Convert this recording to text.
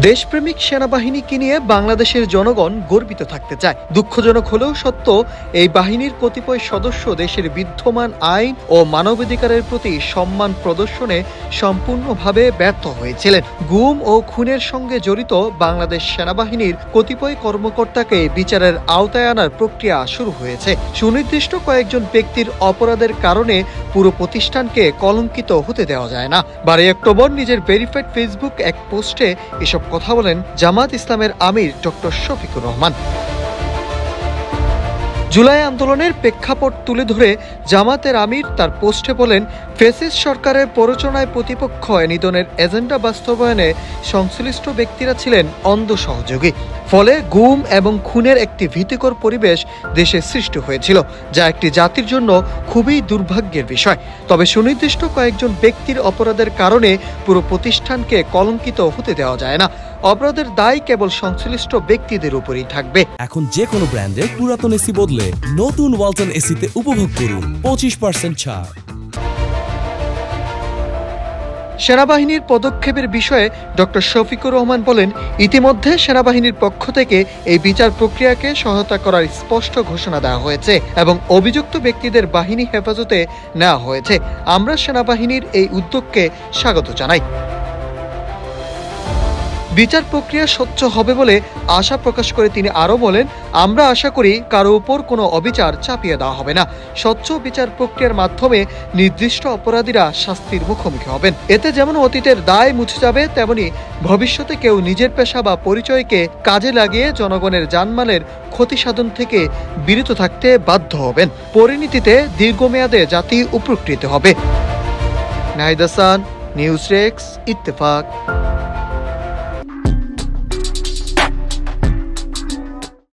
দেশপ্রেমিক সেনাবাহিনীকে নিয়ে বাংলাদেশের জনগণ গর্বিত থাকতে চায়। দুঃখজনক হলেও সত্য, এই বাহিনীর কতিপয় সদস্য দেশের বিদ্যমান আইন ও মানবাধিকারের প্রতি সম্মান প্রদর্শনে সম্পূর্ণভাবে ব্যর্থ হয়েছিলেন। গুম ও খুনের সঙ্গে জড়িত বাংলাদেশ সেনাবাহিনীর কতিপয় কর্মকর্তাকে বিচারের আওতায় আনার প্রক্রিয়া শুরু হয়েছে। সুনির্দিষ্ট কয়েকজন ব্যক্তির অপরাধের কারণে পুরো প্রতিষ্ঠানকে কলঙ্কিত হতে দেওয়া যায় না। 12 অক্টোবর নিজের ভেরিফাইড ফেসবুক এক পোস্টে এসব কথা বলেন জামাত ইসলামের আমির ডক্টর শফিকুর রহমান। জুলাই আন্দোলনের প্রেক্ষাপট তুলে ধরে জামাতের আমির তার পোস্টে বলেন, ফ্যাসিস্ট সরকারের প্ররোচনায় প্রতিপক্ষ নিধনের এজেন্ডা বাস্তবায়নে সংশ্লিষ্ট ব্যক্তিরা ছিলেন অন্ধ সহযোগী। ফলে গুম এবং খুনের একটি ভীতিকর পরিবেশ দেশে সৃষ্টি হয়েছিল, যা একটি জাতির জন্য খুবই দুর্ভাগ্যের বিষয়। তবে সুনির্দিষ্ট কয়েকজন ব্যক্তির অপরাধের কারণে পুরো প্রতিষ্ঠানকে কলঙ্কিত হতে দেওয়া যায় না। অপরাধের দায় কেবল সংশ্লিষ্ট ব্যক্তিদের উপরেই থাকবে। এখন যে কোনো ব্র্যান্ডের পুরাতন এসি বদলে নতুন ওয়ালটন এসিতে উপভোগ করুন 25% ছাড়। সেনাবাহিনীর পদক্ষেপের বিষয়ে ডক্টর শফিকুর রহমান বলেন, ইতিমধ্যে সেনাবাহিনীর পক্ষ থেকে এই বিচার প্রক্রিয়াকে সহায়তা করার স্পষ্ট ঘোষণা দেওয়া হয়েছে এবং অভিযুক্ত ব্যক্তিদের বাহিনী হেফাজতে নেওয়া হয়েছে। আমরা সেনাবাহিনীর এই উদ্যোগকে স্বাগত জানাই। বিচার প্রক্রিয়া স্বচ্ছ হবে বলে আশা প্রকাশ করে তিনি আরও বলেন, আমরা আশা করি কারো উপর কোনো অবিচার চাপিয়ে দেওয়া হবে না। স্বচ্ছ বিচার প্রক্রিয়ার মাধ্যমে নির্দিষ্ট অপরাধীরা শাস্তির মুখোমুখি হবেন। এতে যেমন অতীতের দায় মুছে যাবে, তেমনি ভবিষ্যতে কেউ নিজের পেশা বা পরিচয়কে কাজে লাগিয়ে জনগণের জানমালের ক্ষতি সাধন থেকে বিরত থাকতে বাধ্য হবেন। পরিণতিতে দীর্ঘমেয়াদে জাতি উপকৃত হবে। Nahid Hasan, news desk, Ittefaq.